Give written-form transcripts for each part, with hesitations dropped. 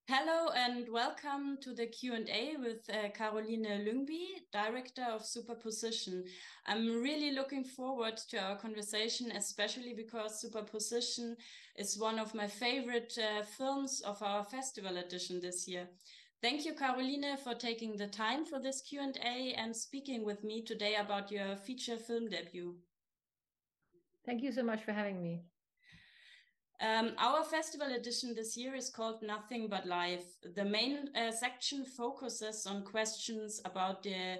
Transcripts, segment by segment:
Hello and welcome to the Q&A with Karoline Lyngbye, Director of Superposition. I'm really looking forward to our conversation, especially because Superposition is one of my favorite films of our festival edition this year. Thank you, Karoline, for taking the time for this Q&A and speaking with me today about your feature film debut. Thank you so much for having me. Our festival edition this year is called Nothing But Life. The main section focuses on questions about the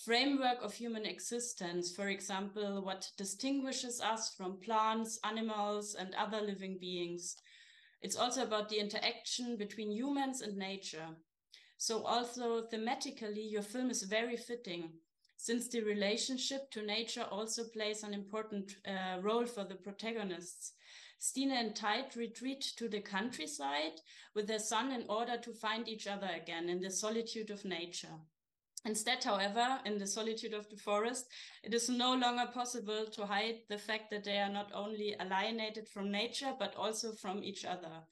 framework of human existence. For example, what distinguishes us from plants, animals, and other living beings. It's also about the interaction between humans and nature. So also thematically, your film is very fitting, since the relationship to nature also plays an important role for the protagonists. Stine and Teit retreat to the countryside with their son in order to find each other again in the solitude of nature. Instead, however, in the solitude of the forest, it is no longer possible to hide the fact that they are not only alienated from nature, but also from each other.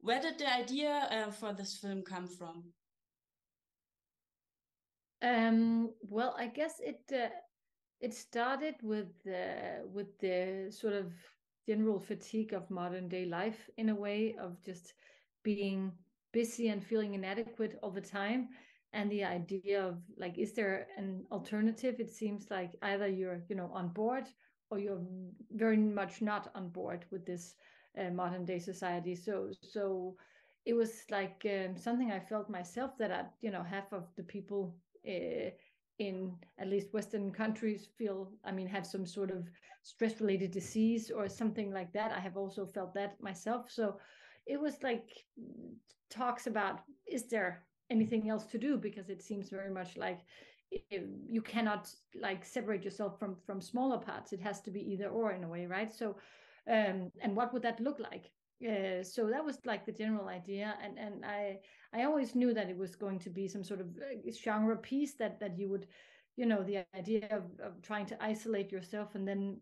Where did the idea for this film come from? Well, I guess it started with the sort of general fatigue of modern day life, in a way, of just being busy and feeling inadequate all the time. And the idea of, like, is there an alternative? It seems like either you're, on board, or you're very much not on board with this modern day society. So it was like something I felt myself, that half of the people in at least Western countries have some sort of stress-related disease or something like that. I have also felt that myself. So it was like talks about, is there anything else to do? Because it seems very much like you cannot like separate yourself from smaller parts. It has to be either or, in a way, right? So and what would that look like? So that was like the general idea, and I always knew that it was going to be some sort of genre piece, that you would, the idea of trying to isolate yourself and then,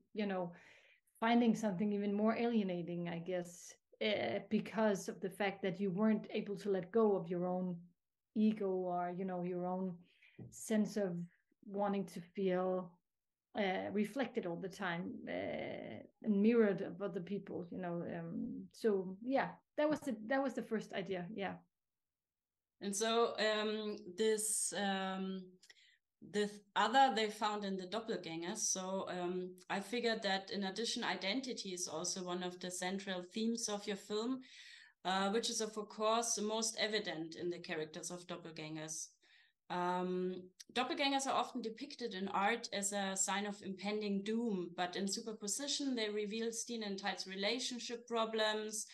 finding something even more alienating, I guess, because of the fact that you weren't able to let go of your own ego, or, your own sense of wanting to feel reflected all the time, and mirrored of other people, so yeah, that was the first idea. Yeah. And so this other they found in the doppelgangers. So I figured that in addition, identity is also one of the central themes of your film, which is of course the most evident in the characters of doppelgangers. Doppelgangers are often depicted in art as a sign of impending doom, but in Superposition, they reveal Stine and Teit's relationship problems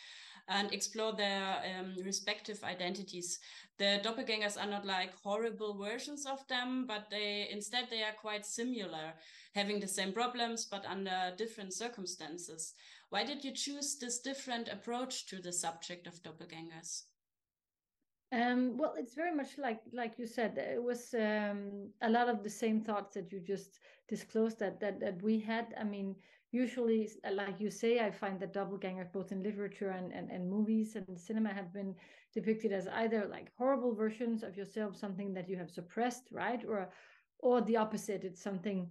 and explore their respective identities. The doppelgangers are not like horrible versions of them, but instead they are quite similar, having the same problems, but under different circumstances. Why did you choose this different approach to the subject of doppelgangers? Well, it's very much like you said. It was a lot of the same thoughts that you just disclosed that we had. I mean, usually, like you say, I find that doppelgangers, both in literature and movies and cinema, have been depicted as either like horrible versions of yourself, something that you have suppressed, right, or the opposite. It's something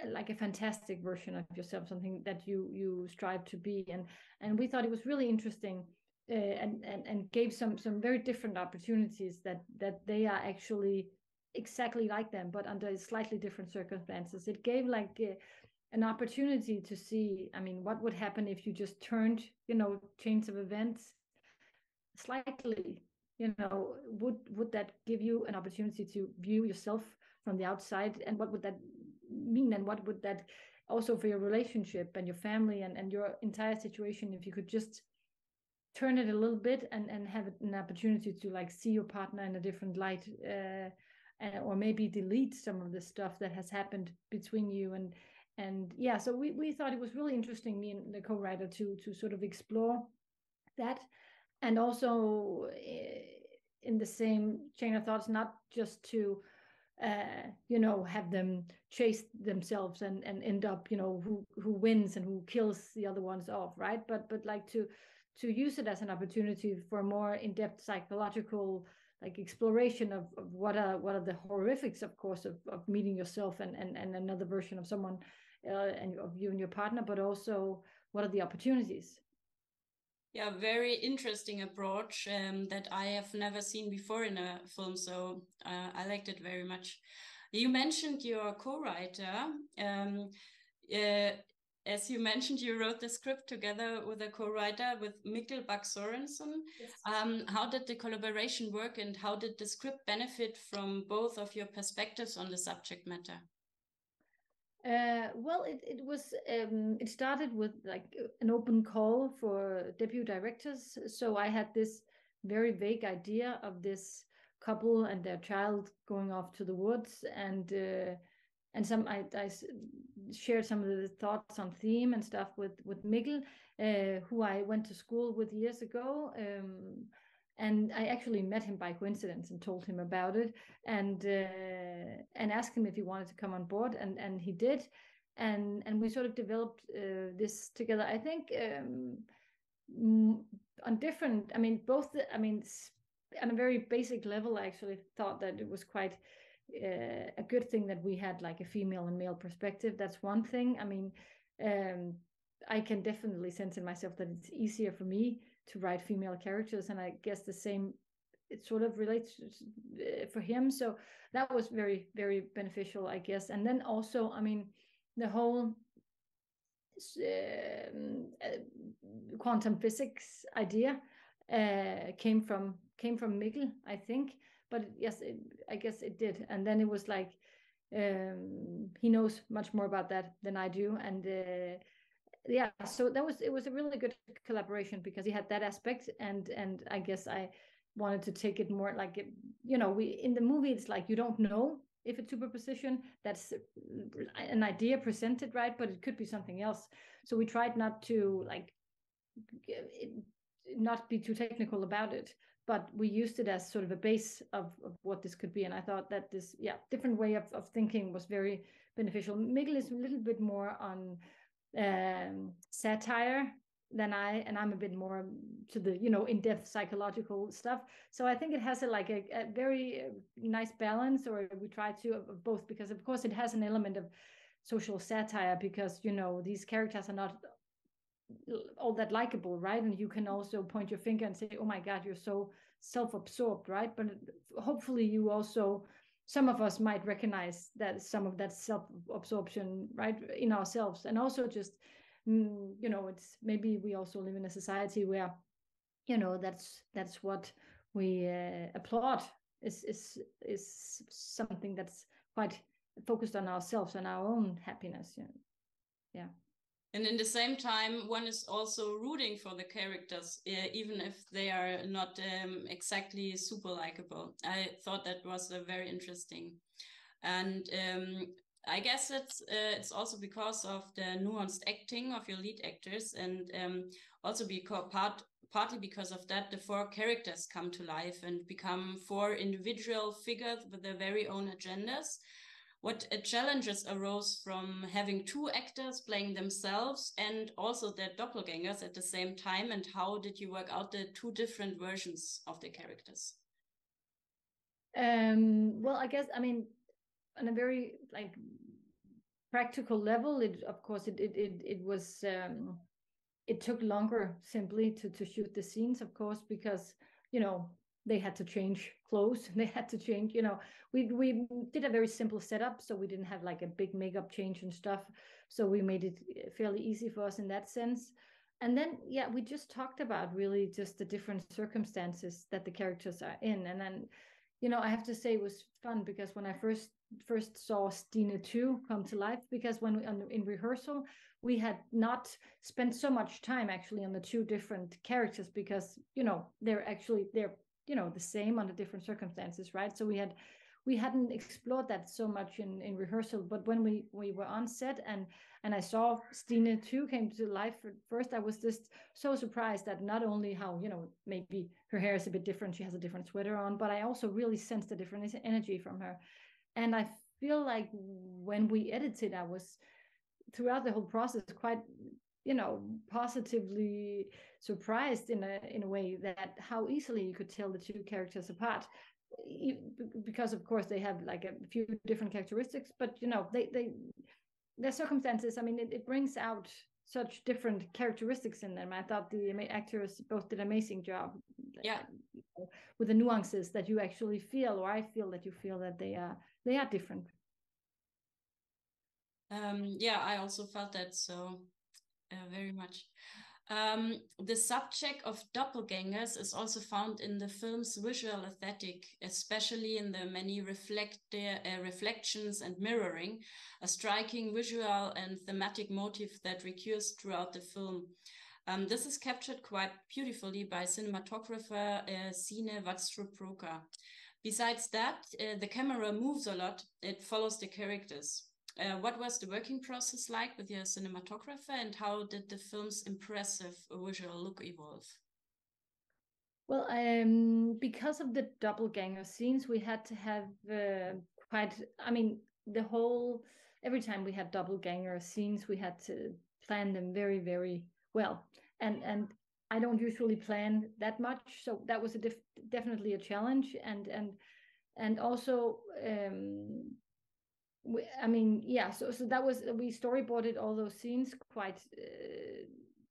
like a fantastic version of yourself, something that you strive to be. And we thought it was really interesting. And gave some very different opportunities that they are actually exactly like them, but under slightly different circumstances. It gave like an opportunity to see, I mean, what would happen if you just turned, chains of events slightly, would that give you an opportunity to view yourself from the outside, and what would that mean, and what would that also for your relationship and your family and your entire situation, if you could just turn it a little bit and have an opportunity to like see your partner in a different light, or maybe delete some of the stuff that has happened between you. And yeah, so we thought it was really interesting, me and the co-writer, to sort of explore that, and also in the same chain of thoughts, not just to have them chase themselves and end up, who wins and who kills the other ones off, right? But like to use it as an opportunity for a more in-depth psychological like exploration of what are the horrifics, of course, of meeting yourself and another version of someone, and of you and your partner, but also what are the opportunities. Yeah, very interesting approach that I have never seen before in a film, so I liked it very much. You mentioned your co-writer. As you mentioned, you wrote the script together with a co-writer, with Mikkel Bak-Sørensen. Yes. How did the collaboration work, and how did the script benefit from both of your perspectives on the subject matter? Well, it started with like an open call for debut directors. So I had this very vague idea of this couple and their child going off to the woods, and I shared some of the thoughts on theme and stuff with Mikkel, who I went to school with years ago. And I actually met him by coincidence and told him about it, and asked him if he wanted to come on board, and he did, and we sort of developed this together. I think on different, on a very basic level, I actually thought that it was quite a good thing that we had like a female and male perspective. That's one thing. I can definitely sense in myself that it's easier for me to write female characters, and I guess the same, it sort of relates for him. So that was very, very beneficial, I guess. And then also, the whole quantum physics idea came from Mikkel, I think. But yes, I guess it did. And then it was like, he knows much more about that than I do, and yeah, so it was a really good collaboration because he had that aspect, and I guess I wanted to take it more like, we in the movie, it's like you don't know if it's superposition. That's an idea presented, right? But it could be something else. So we tried not to not be too technical about it, but we used it as sort of a base of what this could be. And I thought that this different way of thinking was very beneficial. Mikkel is a little bit more on satire than and I'm a bit more to the in-depth psychological stuff. So I think it has a very nice balance, or we try to, of both, because of course it has an element of social satire, because these characters are not all that likable, right? And you can also point your finger and say, oh my god, you're so self-absorbed, right? But hopefully you also, some of us might recognize that some of that self-absorption, right, in ourselves. And also just it's maybe we also live in a society where that's what we applaud is something that's quite focused on ourselves and our own happiness. Yeah. And in the same time, one is also rooting for the characters, even if they are not exactly super likable. I thought that was very interesting. And I guess it's also because of the nuanced acting of your lead actors, and also partly because of that, the four characters come to life and become four individual figures with their very own agendas. What challenges arose from having two actors playing themselves and also their doppelgangers at the same time, and how did you work out the two different versions of the characters? Well, I guess, on a very practical level, it was it took longer simply to shoot the scenes, of course, because they had to change clothes. They had to change, we did a very simple setup, so we didn't have like a big makeup change and stuff. So we made it fairly easy for us in that sense. And then, we just talked about really just the different circumstances that the characters are in. And then, I have to say it was fun, because when I first saw Stine 2 come to life, because when in rehearsal, we had not spent so much time actually on the two different characters, because, they're the same under different circumstances, right? So we hadn't explored that so much in rehearsal. But when we were on set and I saw Stine 2 came to life first, I was just so surprised that not only how maybe her hair is a bit different, she has a different sweater on, but I also really sensed a different energy from her. And I feel like when we edited, I was throughout the whole process quite, positively surprised in a way that how easily you could tell the two characters apart, because of course they have like a few different characteristics, but their circumstances, I mean, it brings out such different characteristics in them. I thought the actors both did an amazing job. Yeah. With the nuances that you actually feel, or I feel that you feel that they are different. Yeah, I also felt that so very much. The subject of doppelgangers is also found in the film's visual aesthetic, especially in the many reflections and mirroring, a striking visual and thematic motif that recurs throughout the film. This is captured quite beautifully by cinematographer Sine Vatstrup-Roka. Besides that, the camera moves a lot. It follows the characters. What was the working process like with your cinematographer, and how did the film's impressive visual look evolve? Well, because of the doppelganger scenes, we had to have every time we had doppelganger scenes, we had to plan them very, very well. And I don't usually plan that much, so that was definitely a challenge. And also, so that was, we storyboarded all those scenes quite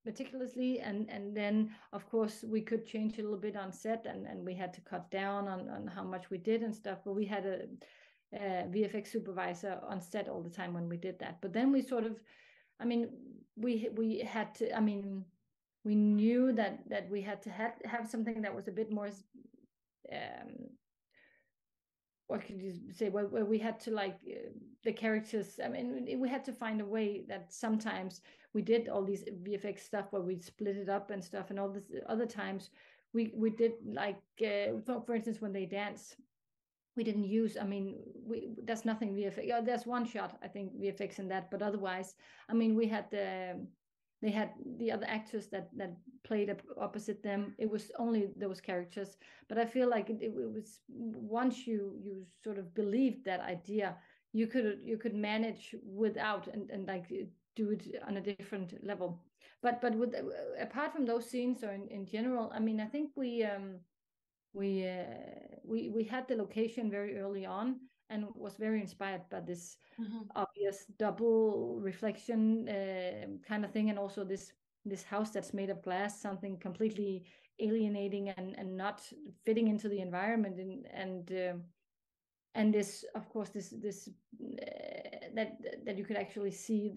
meticulously, and then of course we could change a little bit on set, and we had to cut down on how much we did and stuff, but we had a VFX supervisor on set all the time when we did that. But then we sort of, I mean, we had to, I mean, we knew that we had to have something that was a bit more what could you say, where we had to the characters, I mean, we had to find a way that sometimes we did all these VFX stuff where we split it up and stuff, and all this other times we did for instance, when they dance, we didn't use, I mean, there's nothing VFX, there's one shot I think VFX in that, but otherwise, I mean, they had the other actors that played opposite them. It was only those characters. But I feel like it was, once you sort of believed that idea, you could manage without and do it on a different level. But with apart from those scenes, or in general, I mean, I think we had the location very early on, and was very inspired by this obvious double reflection kind of thing, and also this house that's made of glass, something completely alienating and not fitting into the environment, and this, of course, this that you could actually see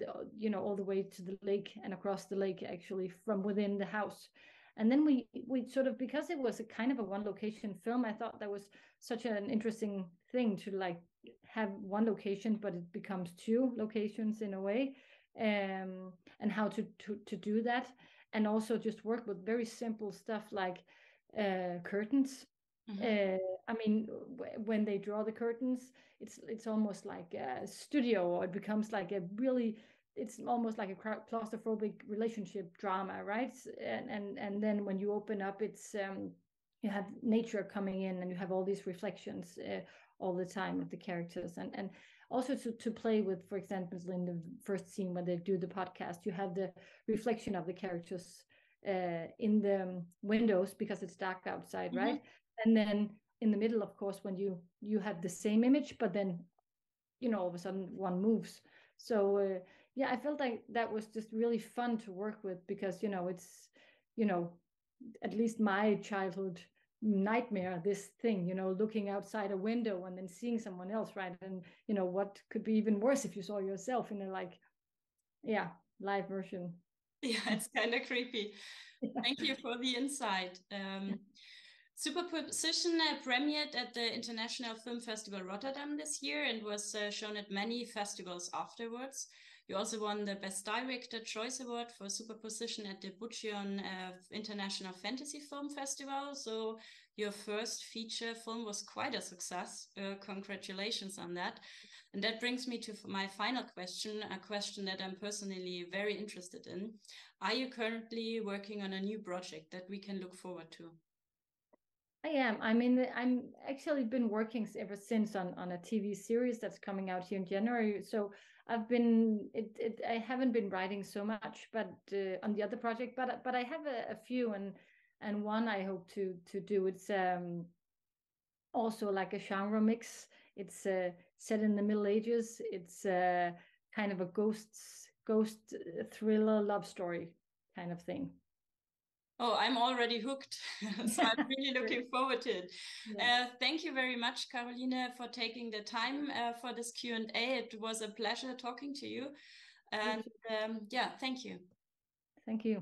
all the way to the lake and across the lake, actually, from within the house. And then we sort of, because it was a kind of a one location film, I thought that was such an interesting thing to have one location, but it becomes two locations in a way, and how to do that, and also just work with very simple stuff like curtains. I mean, when they draw the curtains, it's almost like a studio, or it becomes like a really, it's almost like a claustrophobic relationship drama, right? And then when you open up, it's you have nature coming in, and you have all these reflections all the time of the characters, and also to play with, for example, in the first scene when they do the podcast, you have the reflection of the characters in the windows because it's dark outside, right? And then in the middle, of course, when you have the same image, but then all of a sudden one moves. So yeah, I felt like that was just really fun to work with, because it's at least my childhood nightmare, this thing, looking outside a window and then seeing someone else, right? And what could be even worse if you saw yourself in a live version. Yeah, it's kind of creepy. Yeah. Thank you for the insight. Superposition premiered at the International Film Festival Rotterdam this year and was shown at many festivals afterwards. You also won the Best Director Choice Award for Superposition at the Bucheon International Fantasy Film Festival. So your first feature film was quite a success. Congratulations on that. And that brings me to my final question, a question that I'm personally very interested in. Are you currently working on a new project that we can look forward to? I am. I mean, I'm actually been working ever since on a TV series that's coming out here in January. So I've been I haven't been writing so much, but on the other project, but I have a few, and one I hope to do. It's also like a genre mix. It's set in the Middle Ages. It's kind of a ghost thriller love story kind of thing. Oh, I'm already hooked. So I'm really looking forward to it. Yeah. Thank you very much, Karoline, for taking the time for this Q&A. It was a pleasure talking to you. You And too. yeah, thank you. Thank you.